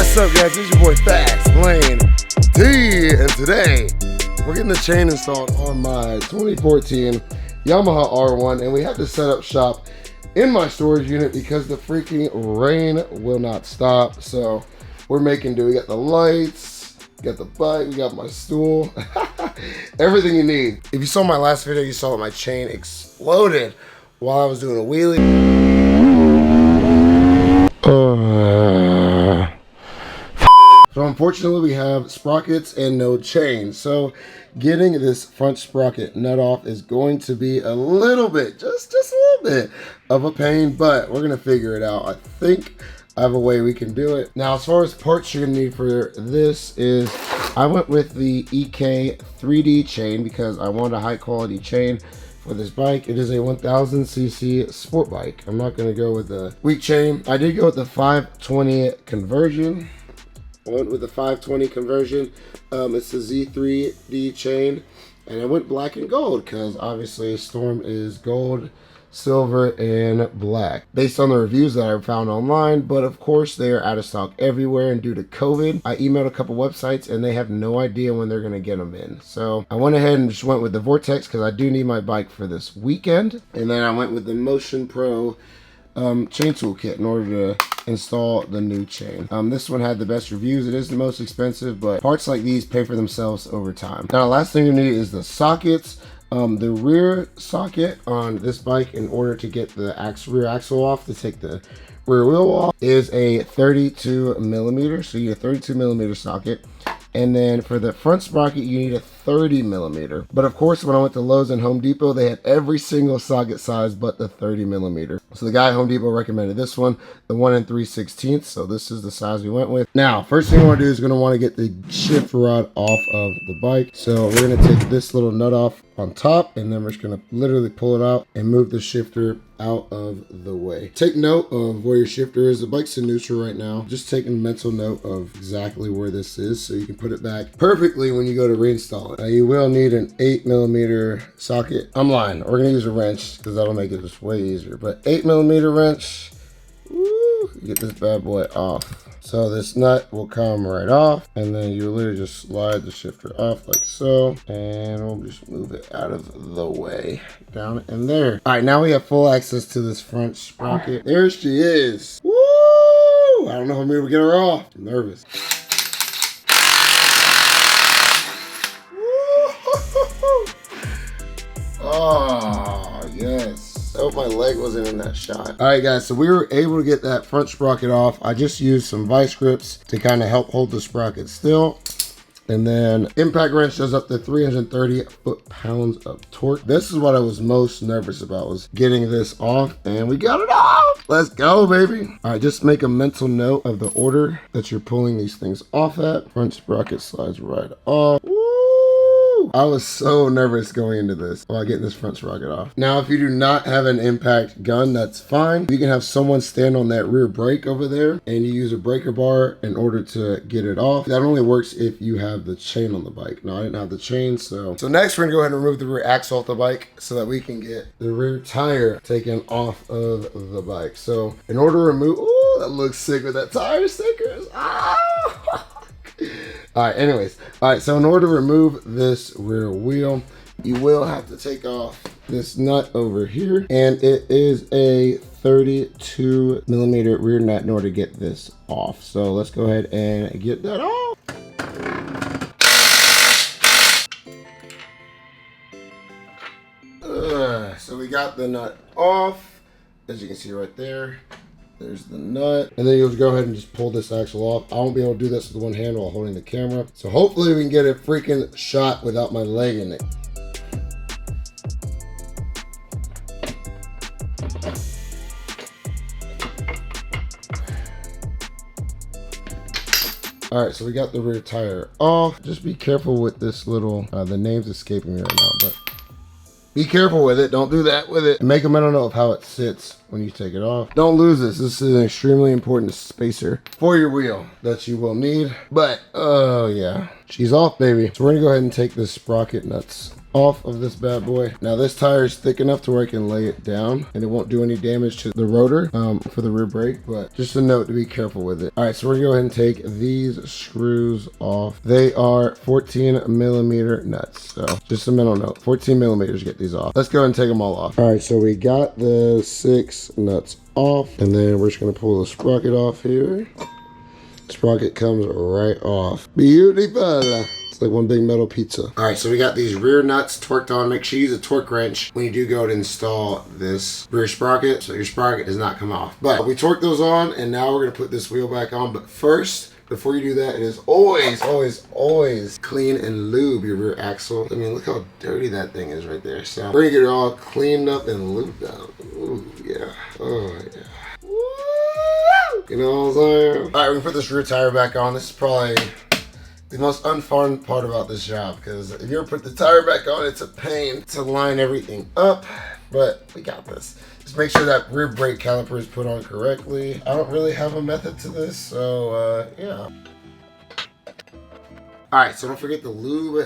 What's up, guys? This is your boy FastLaneD, and today we're getting the chain installed on my 2014 Yamaha R1, and we have to set up shop in my storage unit because the freaking rain will not stop. So we're making do. We got the lights, we got the bike, we got my stool, everything you need. If you saw my last video, you saw that my chain exploded while I was doing a wheelie. So unfortunately we have sprockets and no chain. So getting this front sprocket nut off is going to be a little bit, just a little bit of a pain, but we're gonna figure it out. I think I have a way we can do it. Now, as far as parts you're gonna need for this is, I went with the EK 3D chain because I want a high quality chain for this bike. It is a 1000cc sport bike. I'm not gonna go with a weak chain. I did go with the 520 conversion. I went with the 520 conversion. It's the Z3D chain, and I went black and gold because obviously Storm is gold, silver, and black based on the reviews that I found online. But of course they are out of stock everywhere, and due to COVID I emailed a couple websites and they have no idea when they're gonna get them in. So I went ahead and just went with the Vortex because I do need my bike for this weekend, and then I went with the Motion Pro chain toolkit in order to install the new chain. This one had the best reviews. It is the most expensive, but parts like these pay for themselves over time. Now, the last thing you need is the sockets. The rear socket on this bike, in order to get the rear axle off, to take the rear wheel off, is a 32 millimeter. So you need a 32 millimeter socket. And then for the front sprocket, you need a 30 millimeter. But of course, when I went to Lowe's and Home Depot, they had every single socket size but the 30 millimeter. So the guy at Home Depot recommended this one, the 1 3/16. So this is the size we went with. Now, first thing you want to do is going to want to get the shift rod off of the bike. So we're going to take this little nut off on top, and then we're just going to literally pull it out and move the shifter out of the way. Take note of where your shifter is. The bike's in neutral right now. Just taking mental note of exactly where this is so you can put it back perfectly when you go to reinstall it. Now, you will need an 8 millimeter socket. I'm lying. We're going to use a wrench because that'll make it just way easier. But 8 millimeter wrench. Woo, get this bad boy off. So this nut will come right off, and then you literally just slide the shifter off like so, and we'll just move it out of the way, down in there. All right, now we have full access to this front sprocket. There she is. Woo! I don't know how many we get her off. I'm nervous. Oh, yes. I hope my leg wasn't in that shot. All right, guys, so we were able to get that front sprocket off. I just used some vice grips to kind of help hold the sprocket still. And then impact wrench does up to 330 foot-pounds of torque. This is what I was most nervous about, was getting this off, and we got it off. Let's go, baby. All right, just make a mental note of the order that you're pulling these things off at. Front sprocket slides right off. I was so nervous going into this while getting this front sprocket off. Now, if you do not have an impact gun, that's fine. You can have someone stand on that rear brake over there, and you use a breaker bar in order to get it off. That only works if you have the chain on the bike. No, I didn't have the chain, so next we're gonna go ahead and remove the rear axle off the bike so that we can get the rear tire taken off of the bike. So in order to remove, oh, that looks sick with that tire stickers. Ah! All right, anyways. All right, so in order to remove this rear wheel, you will have to take off this nut over here, and it is a 32 millimeter rear nut in order to get this off. So let's go ahead and get that off. So we got the nut off, as you can see right there. There's the nut, and then you'll go ahead and just pull this axle off. I won't be able to do this with one hand while holding the camera, so hopefully we can get a freaking shot without my leg in it. All right, so we got the rear tire off. Just be careful with this little, the name's escaping me right now, but be careful with it. Don't do that with it. Make a mental note of how it sits when you take it off. Don't lose this. This is an extremely important spacer for your wheel that you will need. But, oh yeah, she's off, baby. So we're gonna go ahead and take the sprocket nuts off of this bad boy. Now this tire is thick enough to where I can lay it down and it won't do any damage to the rotor for the rear brake, but just a note to be careful with it. All right, so we're gonna go ahead and take these screws off. They are 14 millimeter nuts. So just a mental note, 14 millimeters to get these off. Let's go ahead and take them all off. All right, so we got the 6 nuts off, and then we're just gonna pull the sprocket off here. Sprocket comes right off. Beautiful. It's like one big metal pizza. All right, so we got these rear nuts torqued on. Make sure you use a torque wrench when you do go to install this rear sprocket, so your sprocket does not come off. But we torqued those on, and now we're gonna put this wheel back on. But first, before you do that, it is always clean and lube your rear axle. I mean, look how dirty that thing is right there. So we're gonna get it all cleaned up and lubed out. Ooh, yeah. Oh, yeah. You know what I'm saying? All right, we put this rear tire back on. This is probably the most unfun part about this job, because if you ever put the tire back on, it's a pain to line everything up, but we got this. Just make sure that rear brake caliper is put on correctly. I don't really have a method to this, so yeah. All right, so don't forget to lube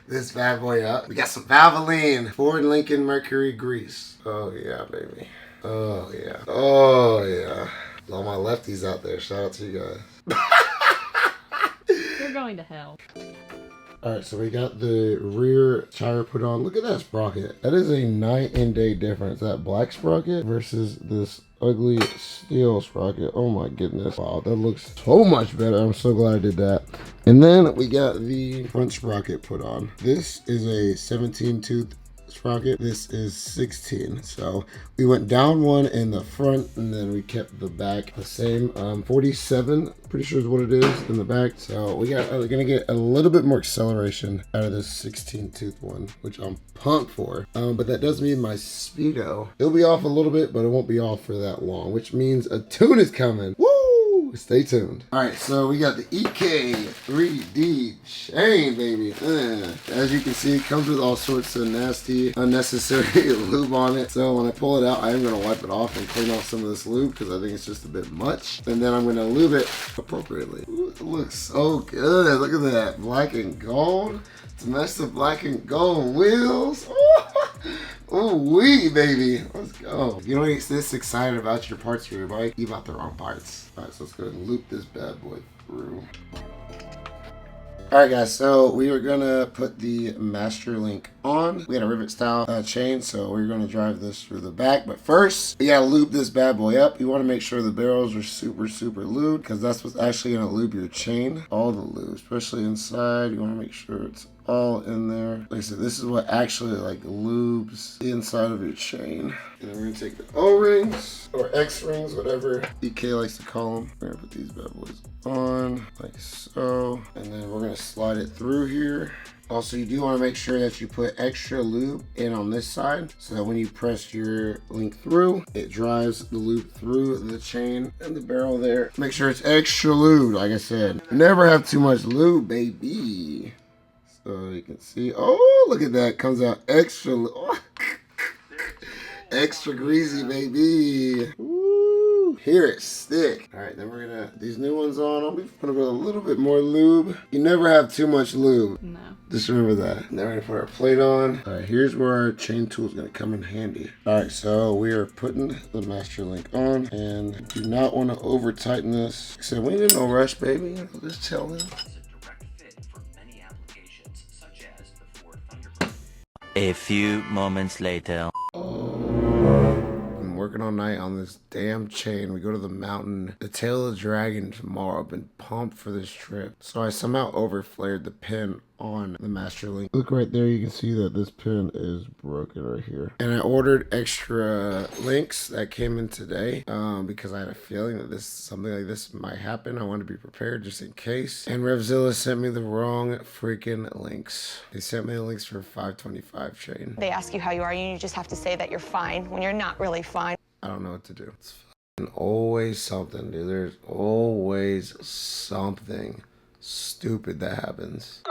this bad boy up. We got some Valvoline Ford Lincoln Mercury grease. Oh yeah, baby. Oh yeah. Oh yeah. All my lefties out there, shout out to you guys. You're going to hell. All right, so we got the rear tire put on. Look at that sprocket. That is a night and day difference. That black sprocket versus this ugly steel sprocket. Oh my goodness. Wow, that looks so much better. I'm so glad I did that. And then we got the front sprocket put on. This is a 17 tooth sprocket. This is 16. So we went down one in the front, and then we kept the back the same. 47, pretty sure is what it is in the back. So we're gonna get a little bit more acceleration out of this 16 tooth one, which I'm pumped for. But that does mean my speedo, it'll be off a little bit, but it won't be off for that long, which means a tune is coming. Woo! Stay tuned. All right, so we got the EK 3D chain, baby. As you can see, it comes with all sorts of nasty, unnecessary lube on it. So when I pull it out, I am gonna wipe it off and clean off some of this lube, because I think it's just a bit much. And then I'm gonna lube it appropriately. Ooh, it looks so good. Look at that, black and gold. To match the black and gold wheels. Oh, wee, baby. Let's go. If you don't get this excited about your parts for your bike, you bought the wrong parts. All right, so let's go ahead and loop this bad boy through. All right, guys, so we are gonna put the master link on. We got a rivet style chain, so we're gonna drive this through the back. But first, we gotta lube this bad boy up. You wanna make sure the barrels are super lubed, because that's what's actually gonna lube your chain. All the lube, especially inside. You wanna make sure it's all in there. Like I said, this is what actually like lubes the inside of your chain. And then we're gonna take the O-rings or X-rings, whatever EK likes to call them. We're gonna put these bad boys on like so, and then we're gonna slide it through here. Also, you do want to make sure that you put extra lube in on this side, so that when you press your link through, it drives the lube through the chain and the barrel there. Make sure it's extra lube, like I said. Never have too much lube, baby. So you can see, oh, look at that, comes out extra, oh. Extra greasy, baby. Woo, hear it stick. All right, then we're gonna, these new ones on, I'll be putting a little bit more lube. You never have too much lube. No. Just remember that. And then we're gonna put our plate on. All right, here's where our chain tool is gonna come in handy. All right, so we are putting the master link on, and do not want to over tighten this. Like I said, we ain't in no rush, baby. Just tell them. A few moments later. I'm working all night on this damn chain. We go to the mountain, the tail of the dragon tomorrow. I've been pumped for this trip. So I somehow overflared the pin on the master link. Look right there, you can see that this pin is broken right here. And I ordered extra links that came in today because I had a feeling that something like this might happen. I wanted to be prepared just in case. And Revzilla sent me the wrong freaking links. They sent me the links for 525 chain. They ask you how you are, and you just have to say that you're fine when you're not really fine. I don't know what to do. It's always something, dude. There's always something stupid that happens.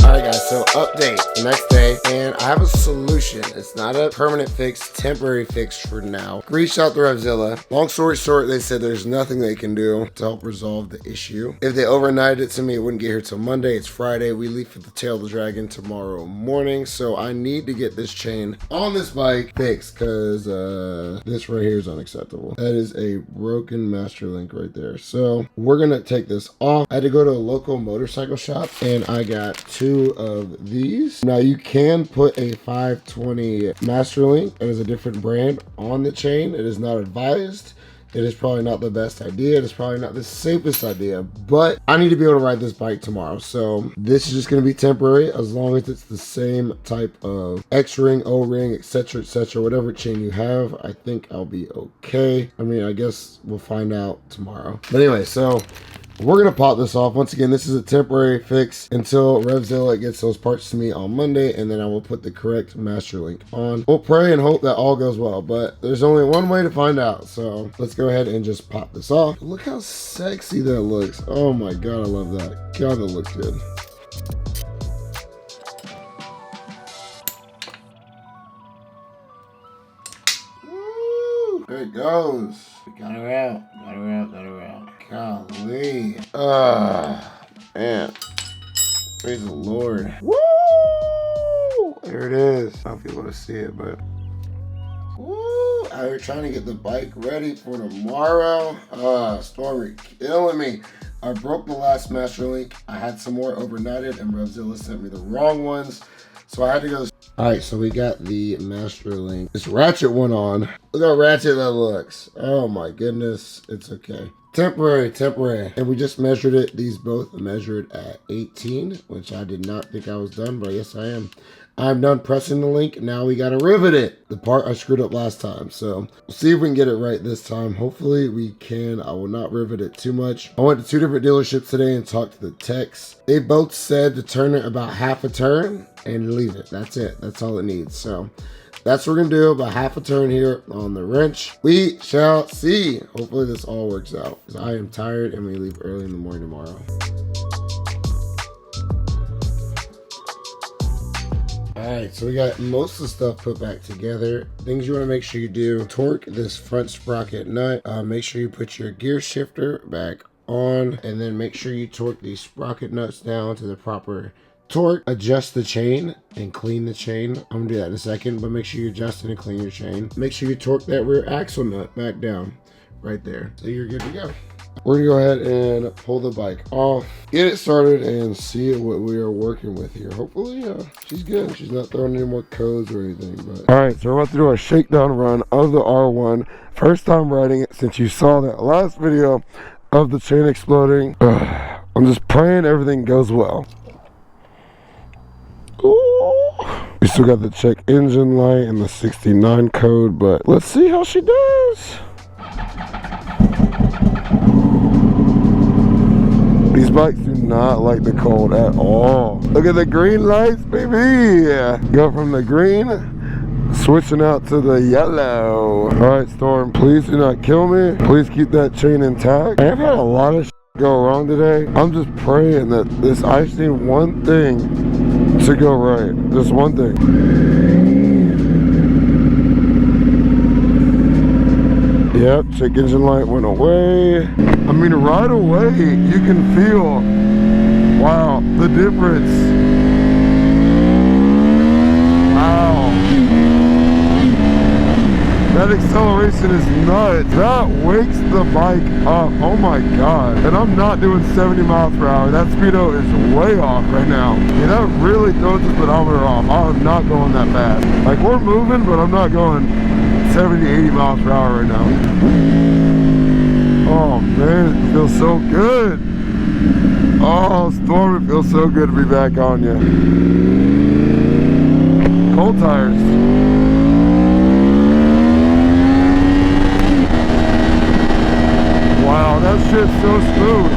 Alright guys, So update the next day, and I have a solution. It's not a permanent fix, temporary fix for now. Reached out to Revzilla. Long story short, they said there's nothing they can do to help resolve the issue. If they overnighted it to me, it wouldn't get here till Monday. It's Friday. We leave for the tail of the dragon tomorrow morning. So I need to get this chain on this bike fixed because this right here is unacceptable. That is a broken master link right there. So we're gonna take this off. I had to go to a local motorcycle shop and I got 2 of these. Now you can put a 520 master link, and is a different brand, on the chain. It is not advised. It is probably not the best idea. It is probably not the safest idea, but I need to be able to ride this bike tomorrow. So this is just going to be temporary as long as it's the same type of X-ring, O-ring, etc., whatever chain you have. I think I'll be okay. I mean, I guess we'll find out tomorrow. But anyway, so we're going to pop this off. Once again, this is a temporary fix until Revzilla gets those parts to me on Monday, and then I will put the correct master link on. We'll pray and hope that all goes well, but there's only one way to find out. So let's go ahead and just pop this off. Look how sexy that looks. Oh my God, I love that. God, that looks good. Woo! There it goes. Got her out. Got her out. Got her out. Golly. Man. Praise the Lord. Woo! There it is. I don't know if you're able to see it, but woo! Out here trying to get the bike ready for tomorrow. Stormy killing me. I broke the last master link. I had some more overnighted, and Revzilla sent me the wrong ones. So I had to go. All right, so we got the master link. This ratchet one on. Look how ratchet that looks. Oh my goodness. It's okay. Temporary. And we just measured it. These both measured at 18, which I did not think I was done, but yes, I am. I'm done pressing the link. Now we got to rivet it. The part I screwed up last time. So we'll see if we can get it right this time. Hopefully we can. I will not rivet it too much. I went to 2 different dealerships today and talked to the techs. They both said to turn it about half a turn and leave it. That's it. That's all it needs. So that's what we're going to do, about half a turn here on the wrench. We shall see. Hopefully this all works out, because I am tired and we leave early in the morning tomorrow. Alright, so we got most of the stuff put back together. Things you want to make sure you do: torque this front sprocket nut. Make sure you put your gear shifter back on, and then make sure you torque these sprocket nuts down to the proper torque. Adjust the chain and clean the chain. I'm gonna do that in a second, but make sure you adjust and clean your chain. Make sure you torque that rear axle nut back down right there, so you're good to go. We're gonna go ahead and pull the bike off, get it started, and see what we are working with here. Hopefully she's good. She's not throwing any more codes or anything. But all right, so we're about to do a shakedown run of the R1. First time riding it since you saw that last video of the chain exploding. I'm just praying everything goes well. Ooh. We still got the check engine light and the 69 code, but let's see how she does. These bikes do not like the cold at all. Look at the green lights, baby. Go from the green, switching out to the yellow. All right, Storm, please do not kill me. Please keep that chain intact. I've had a lot of go wrong today. I'm just praying that this, I just need one thing to go right. Just one thing. Yep, check engine light went away. I mean, right away, you can feel, wow, the difference. Wow. That acceleration is nuts. That wakes the bike up. Oh my God. And I'm not doing 70 miles per hour. That speedo is way off right now. And that really throws the speedometer off. I'm not going that fast. Like, we're moving, but I'm not going 70, 80 miles per hour right now. Oh man, it feels so good. Oh, Storm, it feels so good to be back on you. Cold tires. Wow, that shit's so smooth.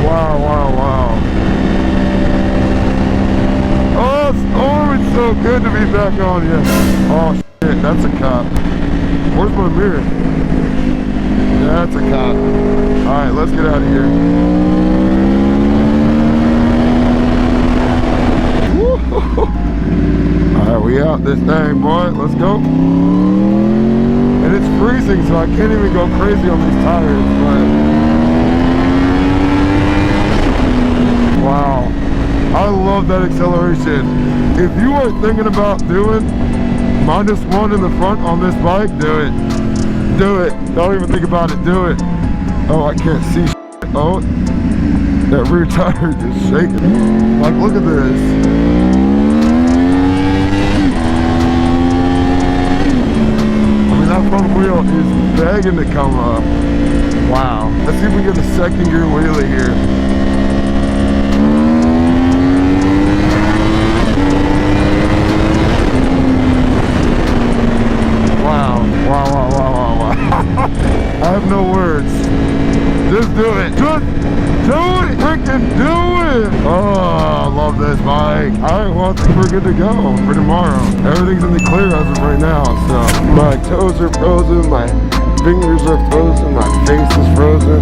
Wow, wow, wow. Oh, Storm, it's so good to be back on you. Oh shit, that's a cop. Where's my mirror? That's a cop. Alright, let's get out of here. Alright, we out this thing, boy. Let's go. And it's freezing, so I can't even go crazy on these tires, but wow. I love that acceleration. If you are thinking about doing -1 in the front on this bike, do it. Do it. Don't even think about it. Do it. Oh, I can't see shit. Oh, that rear tire is shaking. Like, look at this. I mean, that front wheel is begging to come up. Wow. Let's see if we get a second gear wheelie here. Wow. Wow, wow, wow, wow, wow. I have no words. Just do it. Just do it. Freaking do it. Oh, I love this bike. Alright, well, I think we're good to go for tomorrow. Everything's in the clear as of right now, so my toes are frozen, my fingers are frozen, my face is frozen.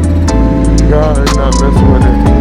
God, I'm not messing with it.